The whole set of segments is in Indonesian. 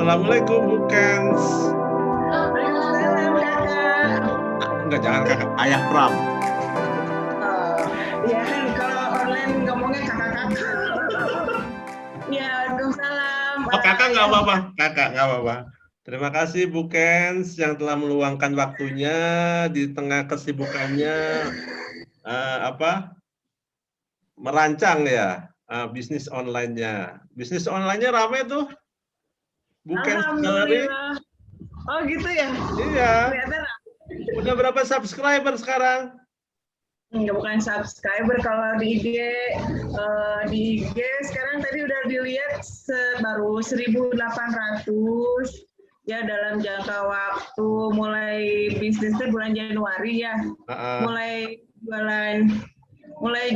Assalamualaikum Bu Kens. Waalaikumsalam kakak. Enggak, jangan kakak, ayah Pram. Ya kan kalau online ngomongnya kakak-kakak. Ya, waalaikumsalam. Oh kakak nggak apa-apa, kakak nggak apa-apa. Terima kasih Bu Kens yang telah meluangkan waktunya di tengah kesibukannya merancang ya bisnis online-nya. Bisnis online-nya ramai tuh, Bu Kens Gallery. Alhamdulillah. Oh gitu ya? Iya. Kelihatan. Udah berapa subscriber sekarang? Enggak, bukan subscriber. Kalau di IG sekarang tadi udah dilihat baru 1.800 ya dalam jangka waktu mulai bisnisnya bulan Januari ya. Mulai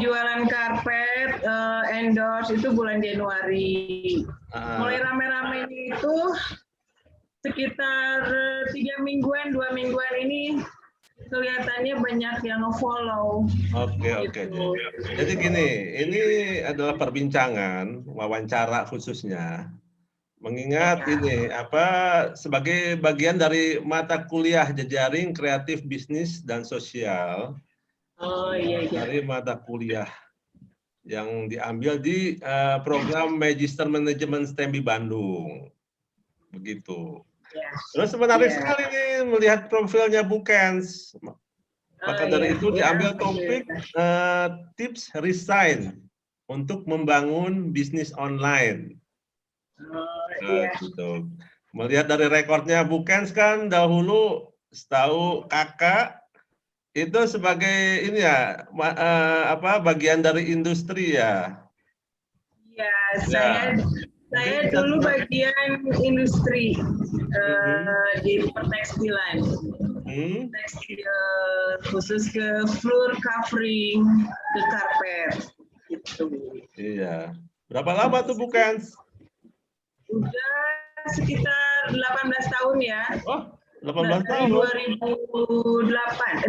jualan karpet endorse itu bulan Januari. Mulai rame-ramenya itu sekitar 2 mingguan ini kelihatannya banyak yang nge-follow. Oke. Jadi gini, ini adalah perbincangan, wawancara khususnya. Mengingat ini sebagai bagian dari mata kuliah jejaring kreatif bisnis dan sosial. Oh iya. Dari mata kuliah yang diambil di program Magister Manajemen STEMI Bandung. Begitu. Terus menarik sekali nih melihat profilnya Bu Kens. Maka dari itu diambil topik tips resign untuk membangun bisnis online. Gitu. Melihat dari rekornya Bu Kens kan dahulu setahu kakak itu sebagai ini ya bagian dari industri ya. Iya, saya dulu bagian industri di pertekstilan. Tekstil khusus ke floor covering, ke karpet gitu. Iya. Berapa lama tuh Bu Kens? Udah sekitar 18 tahun ya. Oh, 18 tahun.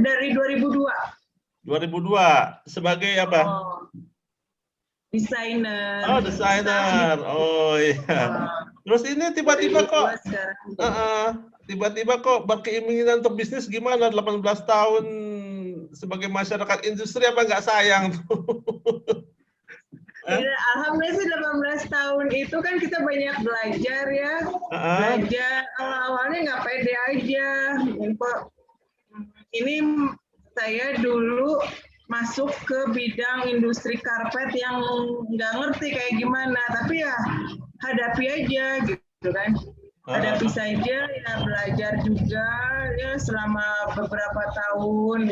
Dari 2002. 2002 sebagai apa? Desainer. Oh, desainer. Oh iya. Terus ini tiba-tiba kok berkeinginan untuk bisnis gimana 18 tahun sebagai masyarakat industri, apa nggak sayang tuh? Ya, alhamdulillah sih 18 tahun itu kan kita banyak belajar ya. Belajar awalnya nggak pede aja. Ini saya dulu masuk ke bidang industri karpet yang nggak ngerti kayak gimana, tapi ya hadapi aja gitu kan. Hadapi saja ya, belajar juga ya selama beberapa tahun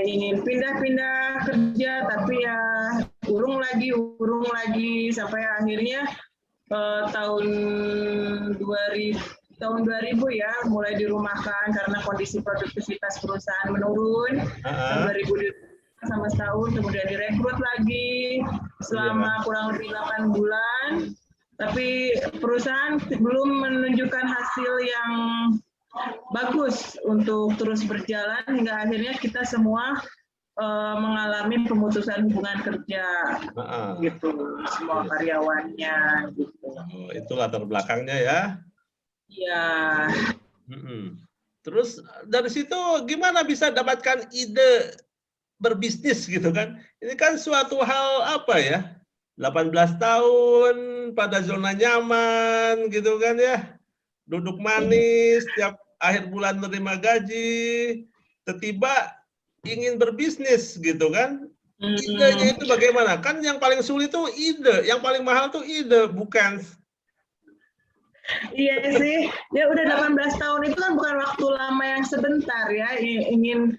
ingin pindah-pindah kerja, tapi ya urung lagi sampai akhirnya tahun 2000 ya mulai dirumahkan karena kondisi produktivitas perusahaan menurun. Tahun 2000 sama setahun, kemudian direkrut lagi selama kurang lebih 8 bulan. Tapi perusahaan belum menunjukkan hasil yang bagus untuk terus berjalan hingga akhirnya kita semua mengalami pemutusan hubungan kerja, gitu, semua karyawannya. Gitu. Oh, itu latar belakangnya ya? Iya. Terus dari situ gimana bisa dapatkan ide berbisnis gitu kan? Ini kan suatu hal 18 tahun pada zona nyaman gitu kan ya. Duduk manis, tiap akhir bulan menerima gaji, tiba-tiba ingin berbisnis gitu kan. Idenya itu bagaimana? Kan yang paling sulit tuh ide, yang paling mahal tuh ide, bukan? Iya sih, ya udah 18 tahun itu kan bukan waktu lama yang sebentar ya, ingin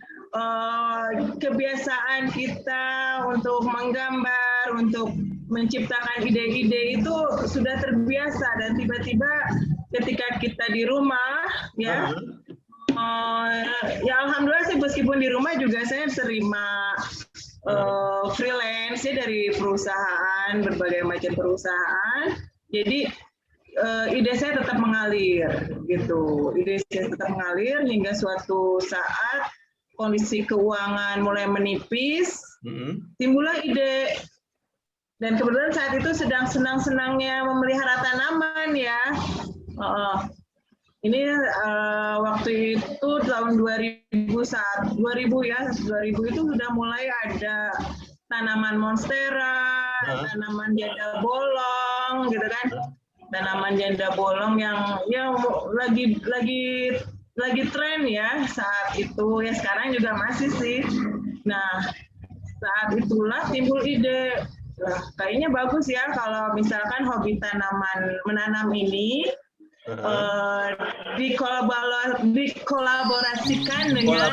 kebiasaan kita untuk menggambar, untuk menciptakan ide-ide itu sudah terbiasa, dan tiba-tiba ketika kita di rumah ya, ya alhamdulillah sih meskipun di rumah juga saya terima freelance ya dari perusahaan, berbagai macam perusahaan. Jadi ide saya tetap mengalir gitu. Ide saya tetap mengalir hingga suatu saat kondisi keuangan mulai menipis, timbullah ide Dan kebetulan saat itu sedang senang-senangnya memelihara tanaman ya. Ini waktu itu tahun 2000 ya, 2000 itu sudah mulai ada tanaman monstera, tanaman janda bolong, gitu kan? Tanaman janda bolong yang lagi tren ya saat itu, ya sekarang juga masih sih. Nah, saat itulah timbul ide, kayaknya bagus ya kalau misalkan hobi menanam ini dikolaborasikan dengan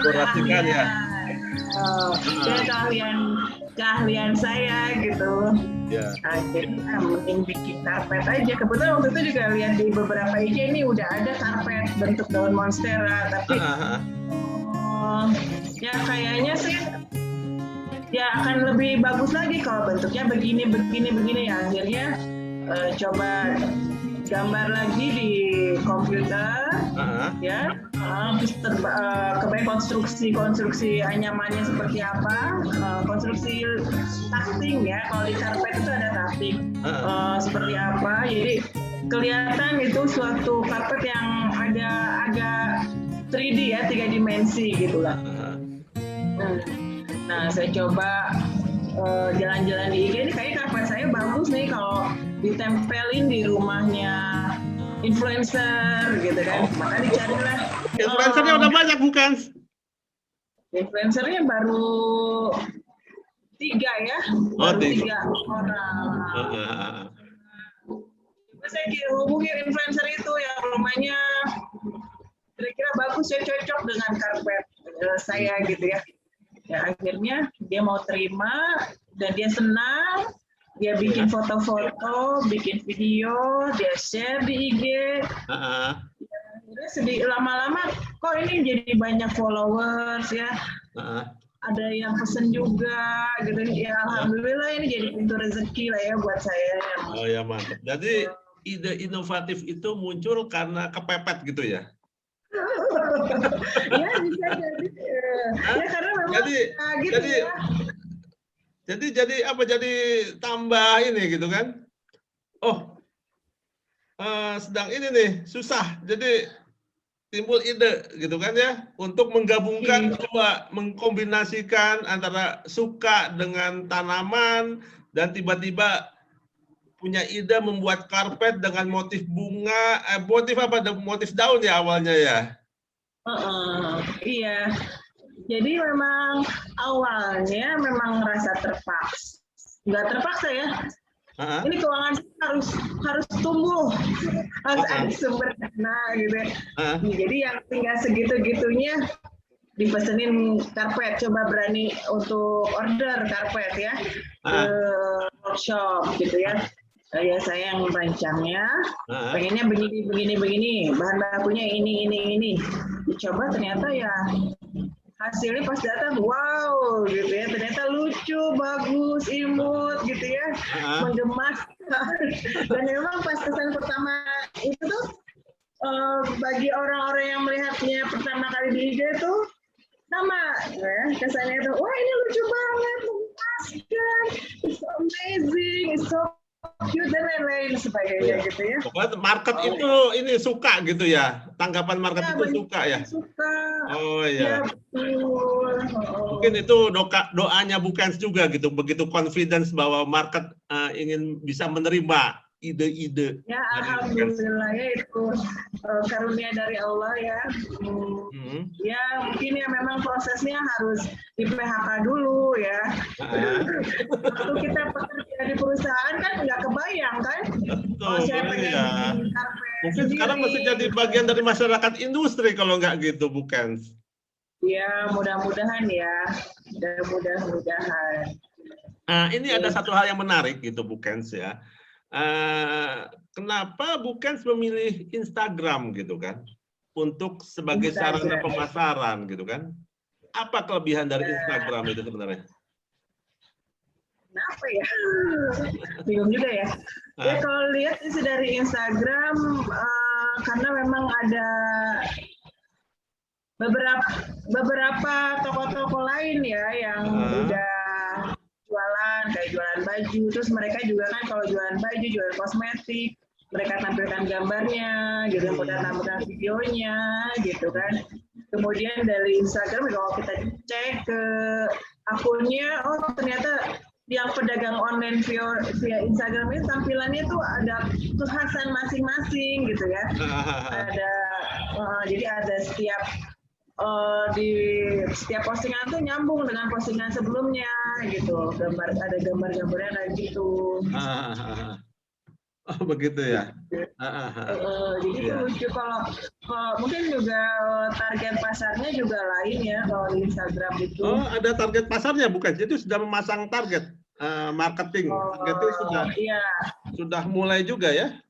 keahlian saya gitu. Ya. Akhirnya mending bikin karpet aja. Kebetulan waktu itu juga lihat di beberapa IG ini udah ada karpet bentuk daun monstera, tapi ya kayaknya sih ya akan lebih bagus lagi kalau bentuknya begini ya. Akhirnya coba gambar lagi di komputer, ya, terus kebaik konstruksi anyamannya seperti apa, konstruksi tufting ya, kalau di karpet itu ada tufting, seperti apa, jadi kelihatan itu suatu karpet yang ada agak 3D ya, 3 dimensi gitu lah. Nah, saya coba jalan-jalan di IG ini, kayak karpet saya bagus nih kalau ditempelin di rumahnya influencer gitu kan. Maka dicarilah. Influencernya udah banyak bukan? Influencernya baru 3 ya. Baru 3 orang. Saya hubungi influencer itu yang rumahnya kira-kira bagus ya, cocok dengan karpet saya gitu ya. Ya akhirnya dia mau terima dan dia senang, dia bikin foto-foto, bikin video, dia share di IG. Akhirnya lama-lama kok ini jadi banyak followers ya. Ada yang pesen juga gitu ya. Alhamdulillah ini jadi pintu rezeki lah ya buat saya. Oh ya, mantap. Jadi ide inovatif itu muncul karena kepepet gitu ya? Ya bisa jadi. Ya karena memang gitu ya. Jadi apa? Jadi tambah ini gitu kan? Oh, sedang ini nih susah. Jadi timbul ide gitu kan ya, untuk menggabungkan, coba mengkombinasikan antara suka dengan tanaman dan tiba-tiba punya ide membuat karpet dengan motif bunga, motif daun ya awalnya ya. Iya. Jadi memang awalnya memang rasa terpaksa, nggak terpaksa ya. Ini keuangan harus tumbuh, harus ada sumber dana gitu. Jadi yang tinggal segitu-gitunya dipesenin karpet, coba berani untuk order karpet ya ke workshop gitu ya. Saya yang merancangnya, pengennya begini, bahan bakunya ini. Dicoba ternyata ya hasilnya pas datang, wow gitu ya, ternyata lucu, bagus, imut gitu ya, menggemaskan. Dan memang pas kesan pertama itu tuh bagi orang-orang yang melihatnya pertama kali di IG tuh sama ya, kesannya tuh, wah ini lucu banget, memuaskan, it's amazing, it's so cute dan lain-lain sebagainya gitu ya. Pokoknya market itu ini suka gitu ya, tanggapan market itu suka ya. Suka. Oh iya. Ya, betul. Mungkin itu doanya bukan juga gitu, begitu confidence bahwa market ingin bisa menerima ide-ide. Ya alhamdulillah ya, itu karunia dari Allah ya. Ya mungkin ya memang prosesnya harus di PHK dulu ya. Waktu kita bekerja di perusahaan kan nggak kebayang kan. Betul, ya. Mungkin sekarang masih jadi bagian dari masyarakat industri kalau nggak gitu, bukan? Ya mudah-mudahan ya. Mudah-mudahan. Nah ini ada satu hal yang menarik gitu, bukan ya. Kenapa bukan memilih Instagram gitu kan untuk sebagai sarana pemasaran gitu kan? Apa kelebihan dari Instagram itu sebenarnya? Kenapa ya? Bingung juga ya. Ya kalau lihat sih dari Instagram karena memang ada beberapa toko-toko lain ya yang udah jualan jualan, kayak jualan baju. Terus mereka juga kan kalau jualan baju, jualan kosmetik, mereka tampilkan gambarnya, gitu, mereka tampilkan videonya, gitu kan. Kemudian dari Instagram kalau kita cek ke akunnya, oh ternyata yang pedagang online via Instagram ini tampilannya tuh ada kekhasan masing-masing gitu ya. Ada jadi ada di setiap postingan tuh nyambung dengan postingan sebelumnya gitu. Ada gambar-gambarnya kayak gitu. Oh begitu ya. Jadi itu lucu kalau mungkin juga target pasarnya juga lain ya kalau di Instagram itu. Oh ada target pasarnya bukan? Jadi sudah memasang target marketing. Targetnya sudah mulai juga ya?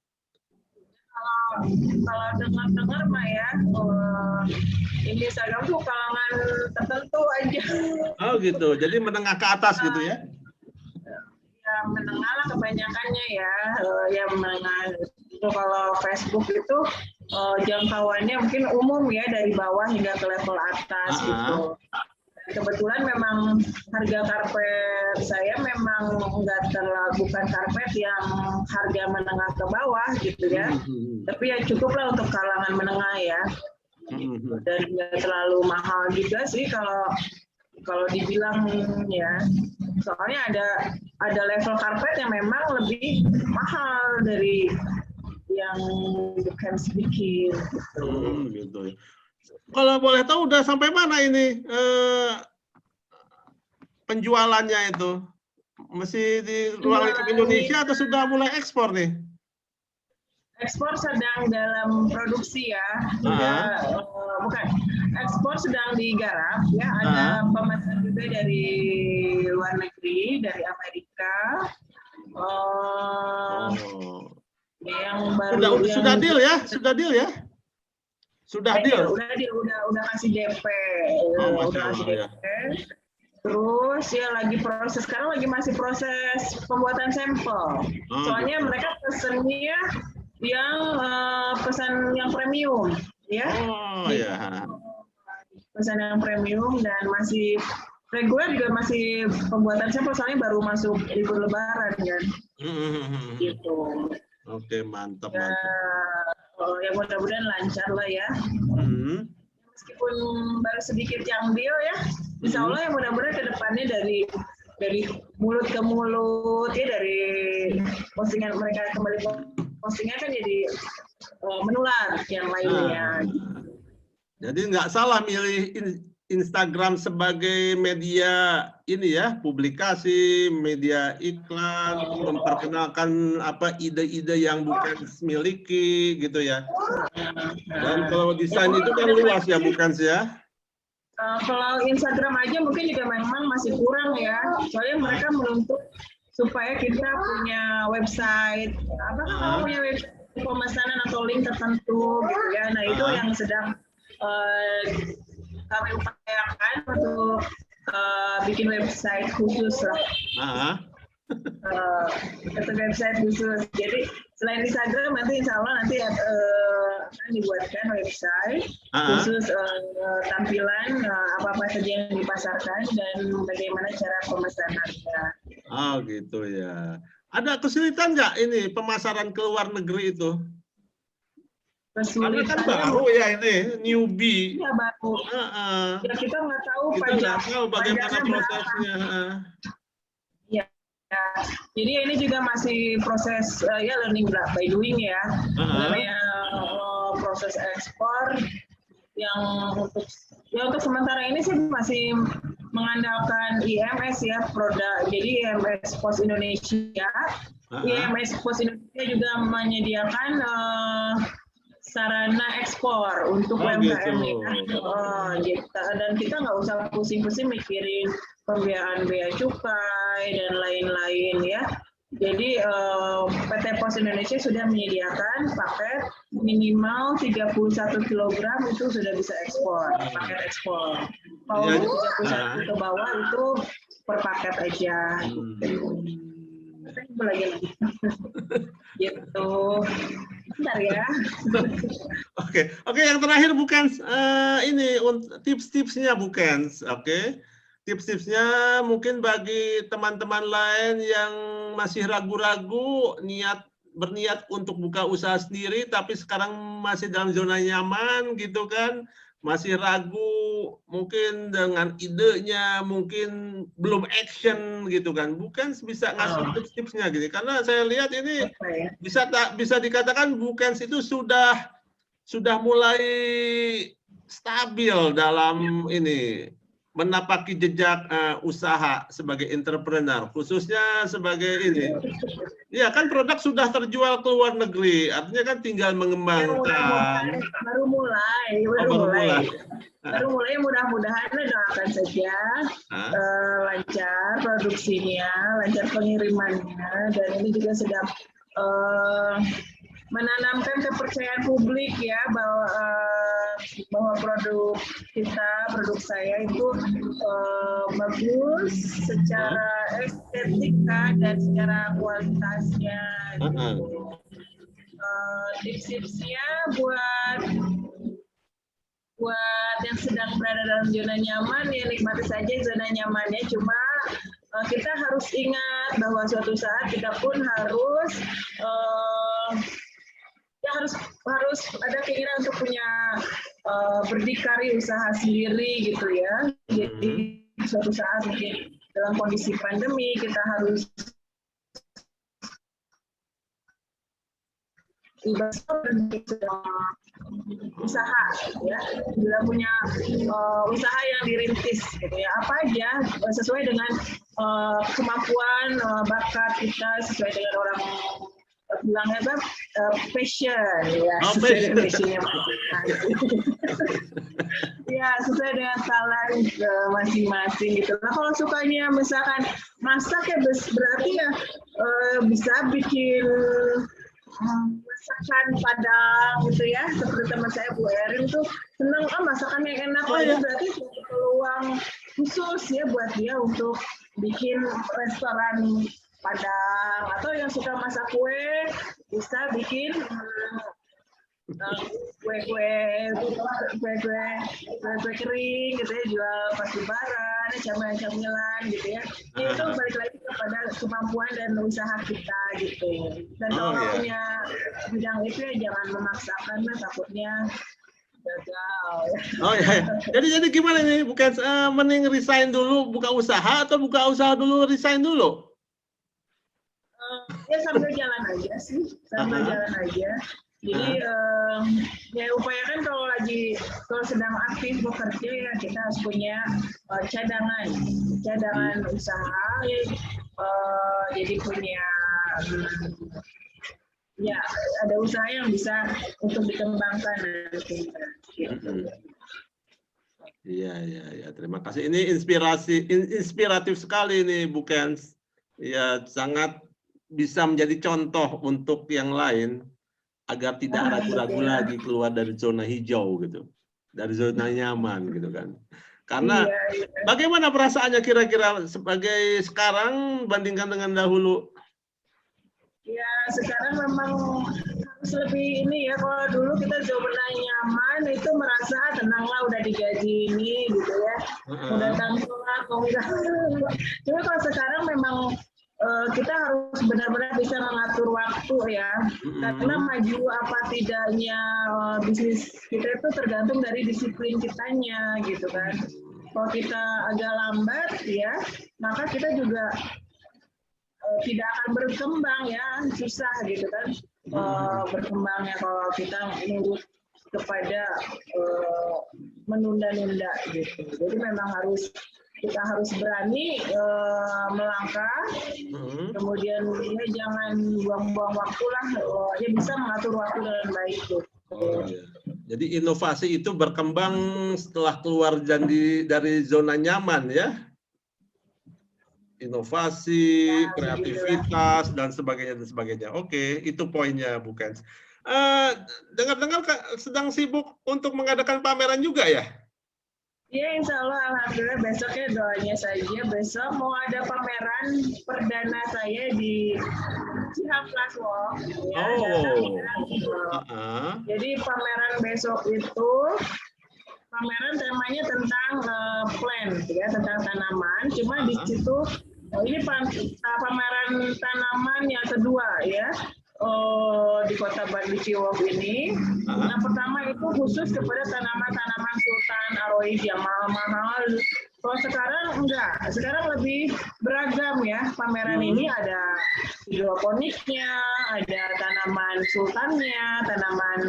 Kalau dengar-dengar mah ya, ini Instagram tuh kalangan tertentu aja. Oh gitu. Jadi menengah ke atas gitu ya? Ya menengah lah kebanyakannya ya, yang menengah. Itu kalau Facebook itu jangkauannya mungkin umum ya dari bawah hingga ke level atas gitu. Kebetulan memang harga karpet saya memang bukan karpet yang harga menengah ke bawah gitu ya, tapi ya cukuplah untuk kalangan menengah ya, dan nggak terlalu mahal juga sih kalau dibilang ya, soalnya ada level karpet yang memang lebih mahal dari yang bukan sedikit gitu. Kalau boleh tahu udah sampai mana ini penjualannya itu? Masih di ruang lingkup Indonesia atau sudah mulai ekspor nih? Ekspor sedang dalam produksi ya. Bukan. Ekspor sedang digarap ya. Ada pemesan juga dari luar negeri, dari Amerika. Yang baru sudah deal ya? Sudah deal ya? Sudah deal? Udah kasih DP. Udah kasih DP. Terus ya sekarang masih proses pembuatan sampel. Soalnya mereka pesennya yang pesan yang premium ya. Pesan yang premium dan masih reguler juga masih pembuatan sampel soalnya baru masuk libur lebaran kan. Gitu. Oke, mantap. Ya mudah-mudahan lancar lah ya. Meskipun baru sedikit yang deal ya, insya Allah ya mudah-mudahan ke depannya dari mulut ke mulut ya, dari postingan mereka kembali postingan kan jadi menular yang lainnya. Jadi nggak salah milih Instagram sebagai media ini ya, publikasi, media iklan, memperkenalkan ide-ide yang bukan miliki gitu ya. Dan kalau desain itu kan luas ya, bukan sih ya? Kalau Instagram aja mungkin juga memang masih kurang ya. Soalnya mereka menuntut supaya kita punya website, punya website pemesanan atau link tertentu gitu ya. Nah itu yang sedang kami upayakan untuk bikin website khusus lah. Untuk website khusus. Jadi selain Instagram nanti insya Allah nanti akan dibuatkan website khusus tampilan apa-apa saja yang dipasarkan dan bagaimana cara pemesanannya. Oh gitu ya. Ada kesulitan nggak ini pemasaran ke luar negeri itu? Karena kan baru ya ini, newbie. Iya baru. Ya kita nggak tahu bagaimana prosesnya. Ya, jadi ini juga masih proses ya learning by doing ya. Namanya proses ekspor yang untuk sementara ini sih masih mengandalkan IMS ya produk. Jadi IMS Pos Indonesia, IMS Pos Indonesia juga menyediakan sarana ekspor untuk UMKM gitu. Dan kita nggak usah pusing-pusing mikirin pembiayaan bea cukai dan lain-lain ya. Jadi PT Pos Indonesia sudah menyediakan paket minimal 31 kg itu sudah bisa ekspor, paket ekspor. Kalau 31 ke bawah itu per paket aja. Lagi. Gitu. Bentar ya. Oke, yang terakhir bukan ini tips-tipsnya bukan. Oke. tips-tipsnya mungkin bagi teman-teman lain yang masih ragu-ragu berniat untuk buka usaha sendiri tapi sekarang masih dalam zona nyaman gitu kan, masih ragu mungkin dengan idenya, mungkin belum action gitu kan. Bukan bisa ngasih tips-tipsnya gitu. Karena saya lihat ini bisa dikatakan Bukens itu sudah mulai stabil dalam ini menapaki jejak usaha sebagai entrepreneur, khususnya sebagai ini. Ya kan produk sudah terjual ke luar negeri, artinya kan tinggal mengembangkan. Baru mulai. Mudah-mudahan doakan saja lancar produksinya, lancar pengirimannya, dan ini juga sedang menanamkan kepercayaan publik ya bahwa produk saya itu bagus secara estetika dan secara kualitasnya. Tips-tipsnya buat yang sedang berada dalam zona nyaman ya nikmati saja zona nyamannya, cuma kita harus ingat bahwa suatu saat kita pun harus harus ada keinginan untuk punya berdikari usaha sendiri gitu ya. Jadi suatu saat mungkin dalam kondisi pandemi kita harus usaha ya, bila punya usaha yang dirintis gitu ya, apa aja sesuai dengan kemampuan bakat kita, sesuai dengan orang bilangnya passion ya, sesuai dengan passionnya ya, sesuai dengan talent masing-masing gitu. Nah kalau sukanya misalkan masak ya berarti ya bisa bikin masakan Padang gitu ya, seperti teman saya Bu Erin tuh senang masakan yang enak, berarti peluang khusus ya buat dia untuk bikin restoran Padang, atau yang suka masak kue bisa bikin kue kering gitu ya, jual pas lebaran, camilan gitu ya. Itu balik lagi kepada kemampuan dan usaha kita gitu. Dan kalau punya bidang itu ya jangan memaksakan, takutnya gagal. Oh ya. Jadi gimana nih? Bukan mending resign dulu buka usaha atau buka usaha dulu resign dulu? Ya sambil jalan aja sih, jalan aja. Jadi ya upayakan kalau sedang aktif bekerja ya kita harus punya cadangan usaha, jadi punya ya ada usaha yang bisa untuk dikembangkan nanti. Iya. Terima kasih. Ini inspiratif sekali nih, Bukens. Ya sangat bisa menjadi contoh untuk yang lain agar tidak ragu-ragu lagi keluar dari zona hijau gitu, dari zona nyaman gitu kan. Karena bagaimana perasaannya kira-kira sebagai sekarang bandingkan dengan dahulu? Ya sekarang memang harus lebih ini ya, kalau dulu kita zona nyaman itu merasa tenang lah, udah digaji ini gitu ya, udah tampil lah, cuma kalau sekarang memang kita harus benar-benar bisa mengatur waktu ya, karena maju apa tidaknya bisnis kita itu tergantung dari disiplin kitanya gitu kan. Kalau kita agak lambat ya, maka kita juga tidak akan berkembang ya, susah gitu kan berkembangnya kalau kita menurut kepada menunda-nunda gitu. Jadi memang kita harus berani melangkah, kemudian ya jangan buang-buang waktu lah, ya bisa mengatur waktu dengan baik. Jadi inovasi itu berkembang setelah keluar dari zona nyaman ya? Inovasi, kreativitas, dan sebagainya. Oke, itu poinnya, Bukens. Dengar-dengar sedang sibuk untuk mengadakan pameran juga ya? Ya, insya Allah, alhamdulillah besoknya doanya saja. Besok mau ada pameran perdana saya di Cihampelas Walk. Ya, Jadi pameran besok itu pameran temanya tentang plant, ya, tentang tanaman. Cuma di situ ini pameran tanaman yang kedua, ya, di Kota Bandung Ciwok ini. Yang pertama itu khusus kepada tanaman-tanaman sultan aroid yang mahal-mahal. Kalau sekarang enggak, sekarang lebih beragam ya pameran ini, ada hidroponiknya, ada tanaman sultannya, tanaman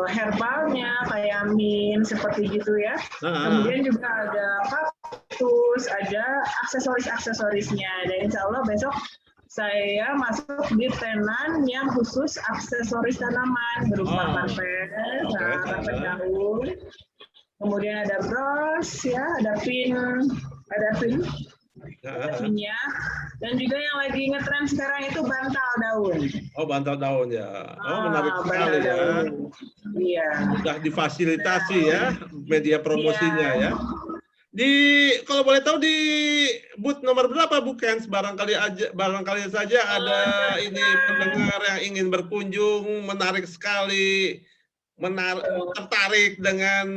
herbalnya kayak mint seperti gitu ya. Kemudian juga ada kaktus, ada aksesoris-aksesorisnya. Dan insya Allah besok saya masuk di tenan yang khusus aksesoris tanaman berupa karpet daun. Kemudian ada bros, ya, ada pinnya, dan juga yang lagi ngetren sekarang itu bantal daun. Oh, bantal daun ya. Oh, menarik sekali ya. Iya. Sudah difasilitasi ya media promosinya ya. Kalau boleh tahu di booth nomor berapa Bu Kens? Barangkali saja ada ini pendengar yang ingin berkunjung, menarik sekali. Tertarik dengan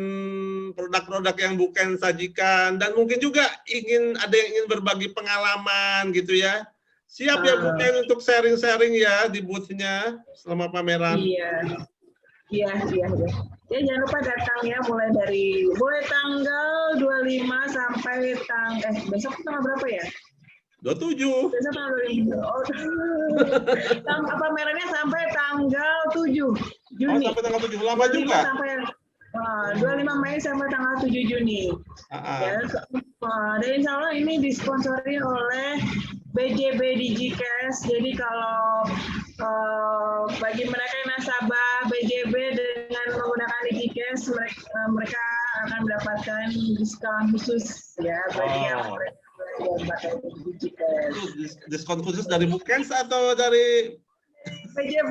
produk-produk yang Bu Ken sajikan, dan mungkin juga ada yang ingin berbagi pengalaman gitu ya. Siap ya Bu Ken untuk sharing-sharing ya di booth-nya selama pameran. Iya. Ya, jangan lupa datang ya, mulai tanggal 25 sampai besok tanggal berapa ya? 27. Besok tanggal pamerannya sampai tanggal 7 Juni. Oh, sampai tanggal 7, lama juga. 25 Mei sampai tanggal 7 Juni. Ya, dan insya Allah ini disponsori oleh BJB Digicast. Jadi kalau bagi mereka yang nasabah BJB dengan menggunakan Digicast, mereka akan mendapatkan diskon khusus ya bagi yang mereka pakai Digicast. Diskon khusus dari Bu Kens atau dari BJB?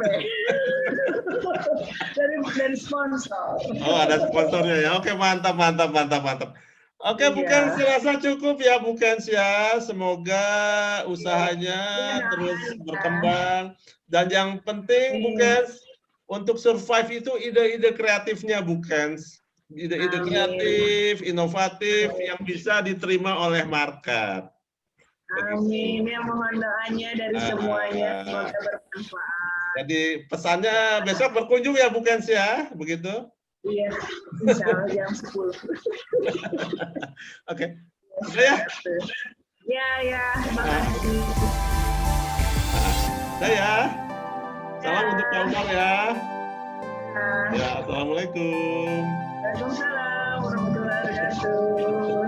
dari sponsor. Oh, ada sponsornya ya. Oke, mantap. Oke, Bu Kens, rasa cukup ya Bu Kens ya. Semoga usahanya terus berkembang. Dan yang penting Bu Kens, untuk survive itu ide-ide kreatifnya Bu Kens. Ide-ide kreatif, inovatif yang bisa diterima oleh market. Amin. Ya, mohon doanya dari semuanya, semoga bermanfaat. Jadi pesannya besok berkunjung ya Bu Kens ya, begitu? Iya, insya Allah jam 10. Oke. Oke ya? Ya, makasih. Saya. Salam untuk Pak Umar ya. Ya, Assalamualaikum. Waalaikumsalam warahmatullahi wabarakatuh.